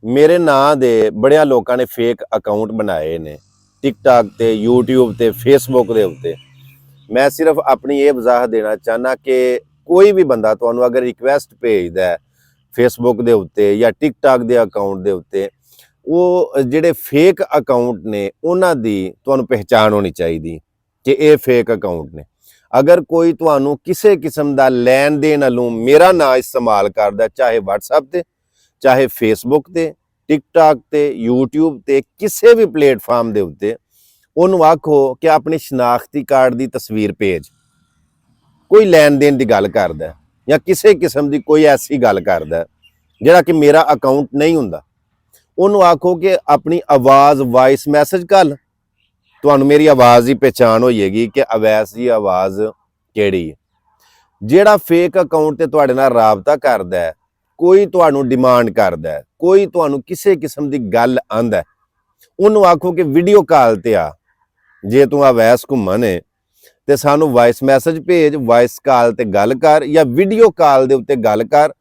ਮੇਰੇ ਨਾਂ ਦੇ ਬੜਿਆਂ ਲੋਕਾਂ ਨੇ ਫੇਕ ਅਕਾਊਂਟ ਬਣਾਏ ਨੇ ਟਿਕਟੌਕ ਤੇ YouTube ਤੇ Facebook ਦੇ ਉੱਤੇ। ਮੈਂ ਸਿਰਫ ਆਪਣੀ ਇਹ ਵਜ਼ਾਹਤ ਦੇਣਾ ਚਾਹਨਾ ਕਿ ਕੋਈ ਵੀ ਬੰਦਾ ਤੁਹਾਨੂੰ ਅਗਰ ਰਿਕੁਐਸਟ ਭੇਜਦਾ ਹੈ Facebook ਦੇ ਉੱਤੇ ਜਾਂ ਟਿਕਟੌਕ ਦੇ ਅਕਾਊਂਟ ਦੇ ਉੱਤੇ, ਉਹ ਜਿਹੜੇ ਫੇਕ ਅਕਾਊਂਟ ਨੇ ਉਹਨਾਂ ਦੀ ਤੁਹਾਨੂੰ ਪਹਿਚਾਣ ਹੋਣੀ ਚਾਹੀਦੀ ਕਿ ਇਹ ਫੇਕ ਅਕਾਊਂਟ ਨੇ। ਅਗਰ ਕੋਈ ਤੁਹਾਨੂੰ ਕਿਸੇ ਕਿਸਮ ਦਾ ਲੈਣ ਦੇਣ ਵੱਲੋਂ ਮੇਰਾ ਨਾਂ ਇਸਤੇਮਾਲ ਕਰਦਾ, ਚਾਹੇ WhatsApp ਤੇ, ਚਾਹੇ Facebook ਤੇ, ਟਿਕਟੌਕ ਤੇ, YouTube ਤੇ, ਕਿਸੇ ਵੀ ਪਲੇਟਫਾਰਮ ਦੇ ਉੱਤੇ, ਉਹਨੂੰ ਆਖੋ ਕਿ ਆਪਣੀ ਸ਼ਨਾਖਤੀ ਕਾਰਡ ਦੀ ਤਸਵੀਰ ਭੇਜ। ਕੋਈ ਲੈਣ ਦੇਣ ਦੀ ਗੱਲ ਕਰਦਾ ਜਾਂ ਕਿਸੇ ਕਿਸਮ ਦੀ ਕੋਈ ਐਸੀ ਗੱਲ ਕਰਦਾ ਜਿਹੜਾ ਕਿ ਮੇਰਾ ਅਕਾਊਂਟ ਨਹੀਂ ਹੁੰਦਾ, ਉਹਨੂੰ ਆਖੋ ਕਿ ਆਪਣੀ ਆਵਾਜ਼ ਵਾਇਸ ਮੈਸੇਜ ਕਰ। ਤੁਹਾਨੂੰ ਮੇਰੀ ਆਵਾਜ਼ ਦੀ ਪਹਿਚਾਣ ਹੋਏਗੀ ਕਿ ਅਵੈਸ ਦੀ ਆਵਾਜ਼ ਕਿਹੜੀ ਹੈ। ਜਿਹੜਾ ਫੇਕ ਅਕਾਊਂਟ ਤੇ ਤੁਹਾਡੇ ਨਾਲ ਰਾਬਤਾ ਕਰਦਾ ਹੈ, ਕੋਈ ਤੁਹਾਨੂੰ ਡਿਮਾਂਡ ਕਰਦਾ ਹੈ, ਕੋਈ ਤੁਹਾਨੂੰ ਕਿਸੇ ਕਿਸਮ ਦੀ ਗੱਲ ਆਂਦਾ, ਉਹਨੂੰ ਆਖੋ ਕਿ ਵੀਡੀਓ ਕਾਲ ਤੇ ਆ। ਜੇ ਤੂੰ ਅਵੈਸ ਘੁੰਮਣ ਹੈ ਤੇ ਸਾਨੂੰ ਵਾਇਸ ਮੈਸੇਜ ਭੇਜ, ਵਾਇਸ ਕਾਲ ਤੇ ਗੱਲ ਕਰ ਜਾਂ ਵੀਡੀਓ ਕਾਲ ਦੇ ਉੱਤੇ ਗੱਲ ਕਰ।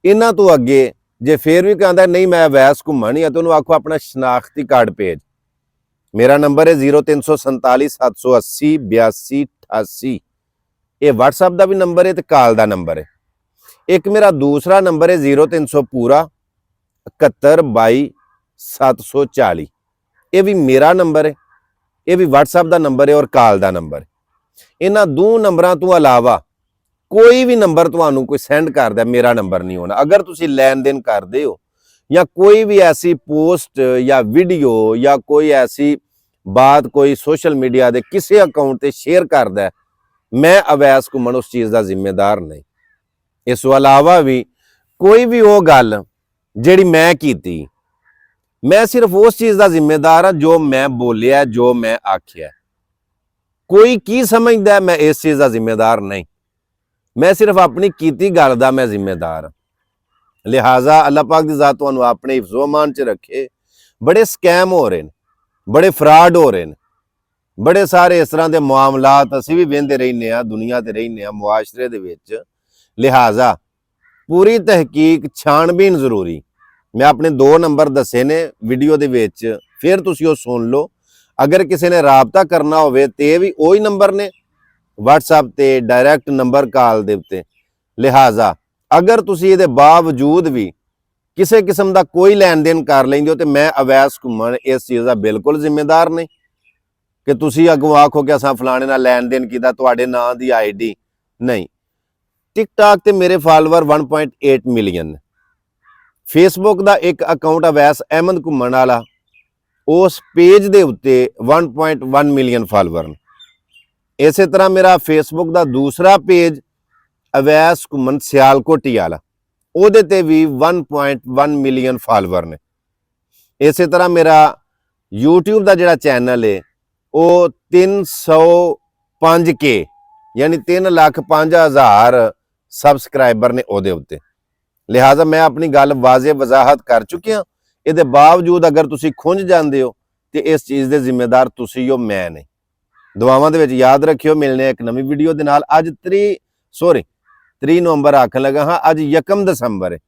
ਇਹਨਾਂ ਤੋਂ ਅੱਗੇ ਜੇ ਫੇਰ ਵੀ ਕਹਿੰਦਾ ਨਹੀਂ ਮੈਂ ਅਵੈਸ ਘੁੰਮਣ ਹੀ ਆ, ਤਾਂ ਉਹਨੂੰ ਆਖੋ ਆਪਣਾ ਸ਼ਨਾਖਤੀ ਕਾਰਡ ਭੇਜ। ਮੇਰਾ ਨੰਬਰ ਹੈ 0347 780 82 88। ਇਹ WhatsApp ਦਾ ਵੀ ਨੰਬਰ ਹੈ ਤੇ ਕਾਲ ਦਾ ਨੰਬਰ ਹੈ। ਇੱਕ ਮੇਰਾ ਦੂਸਰਾ ਨੰਬਰ ਹੈ 0300 ਪੂਰਾ 71 22 740। ਇਹ ਵੀ ਮੇਰਾ ਨੰਬਰ ਹੈ, ਇਹ ਵੀ WhatsApp ਦਾ ਨੰਬਰ ਹੈ ਔਰ ਕਾਲ ਦਾ ਨੰਬਰ ਹੈ। ਇਹਨਾਂ ਦੋ ਨੰਬਰਾਂ ਤੋਂ ਇਲਾਵਾ ਕੋਈ ਵੀ ਨੰਬਰ ਤੁਹਾਨੂੰ ਕੋਈ ਸੈਂਡ ਕਰਦਾ, ਮੇਰਾ ਨੰਬਰ ਨਹੀਂ ਹੋਣਾ। ਅਗਰ ਤੁਸੀਂ ਲੈਣ ਦੇਣ ਕਰਦੇ ਹੋ ਜਾਂ ਕੋਈ ਵੀ ਐਸੀ ਪੋਸਟ ਜਾਂ ਵੀਡੀਓ ਜਾਂ ਕੋਈ ਐਸੀ ਬਾਤ ਕੋਈ ਸੋਸ਼ਲ ਮੀਡੀਆ ਦੇ ਕਿਸੇ ਅਕਾਊਂਟ ਤੇ ਸ਼ੇਅਰ ਕਰਦਾ, ਮੈਂ ਅਵੈਸ ਘੁੰਮਣ ਉਸ ਚੀਜ਼ ਦਾ ਜ਼ਿੰਮੇਦਾਰ ਨਹੀਂ। ਇਸ ਤੋਂ ਇਲਾਵਾ ਵੀ ਕੋਈ ਵੀ ਉਹ ਗੱਲ ਜਿਹੜੀ ਮੈਂ ਕੀਤੀ, ਮੈਂ ਸਿਰਫ ਉਸ ਚੀਜ਼ ਦਾ ਜ਼ਿੰਮੇਦਾਰ ਹਾਂ ਜੋ ਮੈਂ ਬੋਲਿਆ, ਜੋ ਮੈਂ ਆਖਿਆ। ਕੋਈ ਕੀ ਸਮਝਦਾ ਮੈਂ ਇਸ ਚੀਜ਼ ਦਾ ਜ਼ਿੰਮੇਦਾਰ ਨਹੀਂ। ਮੈਂ ਸਿਰਫ ਆਪਣੀ ਕੀਤੀ ਗੱਲ ਦਾ ਮੈਂ ਜ਼ਿੰਮੇਦਾਰ ਹਾਂ। ਲਿਹਾਜ਼ਾ ਅੱਲਾਹ ਪਾਕ ਦੀ ਜ਼ਾਤ ਤੁਹਾਨੂੰ ਆਪਣੇ ਹਿਫਜ਼ੋ ਅਮਾਨ ਚ ਰੱਖੇ। ਬੜੇ ਸਕੈਮ ਹੋ ਰਹੇ ਨੇ, ਬੜੇ ਫਰਾਡ ਹੋ ਰਹੇ ਨੇ, ਬੜੇ ਸਾਰੇ ਇਸ ਤਰ੍ਹਾਂ ਦੇ ਮਾਮਲਾਤ ਅਸੀਂ ਵੀ ਵੇਖਦੇ ਰਹਿੰਦੇ ਹਾਂ, ਦੁਨੀਆ ਤੇ ਰਹਿੰਦੇ ਹਾਂ, ਮੁਆਸ਼ਰੇ ਦੇ ਵਿੱਚ। ਲਿਹਾਜ਼ਾ ਪੂਰੀ ਤਹਿਕੀਕ ਛਾਣਬੀਨ ਜ਼ਰੂਰੀ। ਮੈਂ ਆਪਣੇ 2 ਨੰਬਰ ਦੱਸੇ ਨੇ ਵੀਡੀਓ ਦੇ ਵਿੱਚ, ਫਿਰ ਤੁਸੀਂ ਉਹ ਸੁਣ ਲਓ। ਅਗਰ ਕਿਸੇ ਨੇ ਰਾਬਤਾ ਕਰਨਾ ਹੋਵੇ ਤੇ ਵੀ ਉਹੀ ਨੰਬਰ ਨੇ WhatsApp ਤੇ ਡਾਇਰੈਕਟ ਨੰਬਰ ਕਾਲ ਦੇ ਉੱਤੇ। ਲਿਹਾਜ਼ਾ ਅਗਰ ਤੁਸੀਂ ਇਹਦੇ ਬਾਵਜੂਦ ਵੀ ਕਿਸੇ ਕਿਸਮ ਦਾ ਕੋਈ ਲੈਣ ਦੇਣ ਕਰ ਲੈਂਦੇ ਹੋ ਤੇ ਮੈਂ ਅਵੈਸ ਘੁੰਮਣ ਇਸ ਚੀਜ਼ ਦਾ ਬਿਲਕੁਲ ਜ਼ਿੰਮੇਦਾਰ ਨਹੀਂ ਕਿ ਤੁਸੀਂ ਅੱਗੋਂ ਆਖੋ ਕਿ ਅਸਾਂ ਫਲਾਣੇ ਨਾਲ ਲੈਣ ਦੇਣ ਕੀਤਾ, ਤੁਹਾਡੇ ਨਾਂ ਦੀ ID ਨਹੀਂ। ਟਿਕਟੌਕ ਤੇ ਮੇਰੇ ਫਾਲੋਅਰ 1.8 ਮਿਲੀਅਨ। Facebook ਦਾ ਇੱਕ ਅਕਾਊਂਟ ਅਵੈਸ ਅਹਿਮਦ ਘੁੰਮਣ ਵਾਲਾ, ਉਸ ਪੇਜ ਦੇ ਉੱਤੇ 1.1 ਮਿਲੀਅਨ ਫਾਲੋਅਰ ਨੇ। ਇਸੇ ਤਰ੍ਹਾਂ ਮੇਰਾ Facebook ਦਾ ਦੂਸਰਾ ਪੇਜ ਅਵੈਸ ਘੁੰਮਣ ਸਿਆਲਕੋਟੀ ਵਾਲਾ, ਉਹਦੇ ਤੇ ਵੀ 1.1 ਮਿਲੀਅਨ ਫਾਲੋਅਰ ਨੇ। ਇਸੇ ਤਰ੍ਹਾਂ ਮੇਰਾ YouTube ਦਾ ਜਿਹੜਾ ਚੈਨਲ ਹੈ ਉਹ 305K ਯਾਨੀ 3,05,000 ਸਬਸਕ੍ਰਾਈਬਰ ਨੇ ਉਹਦੇ ਉੱਤੇ। ਲਿਹਾਜ਼ਾ ਮੈਂ ਆਪਣੀ ਗੱਲ ਵਾਜ਼ੇ ਵਜ਼ਾਹਤ ਕਰ ਚੁੱਕਿਆ। ਇਹਦੇ ਬਾਵਜੂਦ ਅਗਰ ਤੁਸੀਂ ਖੁੰਝ ਜਾਂਦੇ ਹੋ ਤੇ ਇਸ ਚੀਜ਼ ਦੇ ਜ਼ਿੰਮੇਦਾਰ ਤੁਸੀਂ ਹੋ, ਮੈਂ ਨਹੀਂ। ਦੁਆਵਾਂ ਦੇ ਵਿੱਚ ਯਾਦ ਰੱਖਿਓ। ਮਿਲਨੇ ਇੱਕ ਨਵੀਂ ਵੀਡੀਓ ਦੇ ਨਾਲ। ਅੱਜ 3 ਨਵੰਬਰ ਆਖਣ ਲੱਗਾ ਹਾਂ, ਅੱਜ 1 ਦਸੰਬਰ ਹੈ।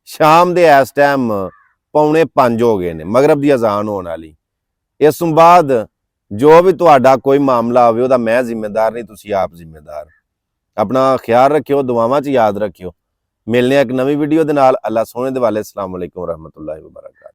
ਸ਼ਾਮ ਦੇ ਇਸ ਟਾਈਮ 4:45 ਹੋ ਗਏ ਨੇ, ਮਗਰਬ ਦੀ ਅਜ਼ਾਨ ਹੋਣ ਵਾਲੀ। ਇਸ ਤੋਂ ਬਾਅਦ ਜੋ ਵੀ ਤੁਹਾਡਾ ਕੋਈ ਮਾਮਲਾ ਹੋਵੇ ਉਹਦਾ ਮੈਂ ਜ਼ਿੰਮੇਦਾਰ ਨਹੀਂ, ਤੁਸੀਂ ਆਪ ਜ਼ਿੰਮੇਦਾਰ। ਆਪਣਾ ਖਿਆਲ ਰੱਖਿਓ, ਦੁਆਵਾਂ 'ਚ ਯਾਦ ਰੱਖਿਓ। ਮਿਲਨੇ ਇੱਕ ਨਵੀਂ ਵੀਡੀਓ ਦੇ ਨਾਲ। ਅੱਲਾਹ ਸੋਹਣੇ ਦੇ ਵਾਲੇ। अस्सलाम वालेकुम रहमतुल्लाहि व बरकातहू।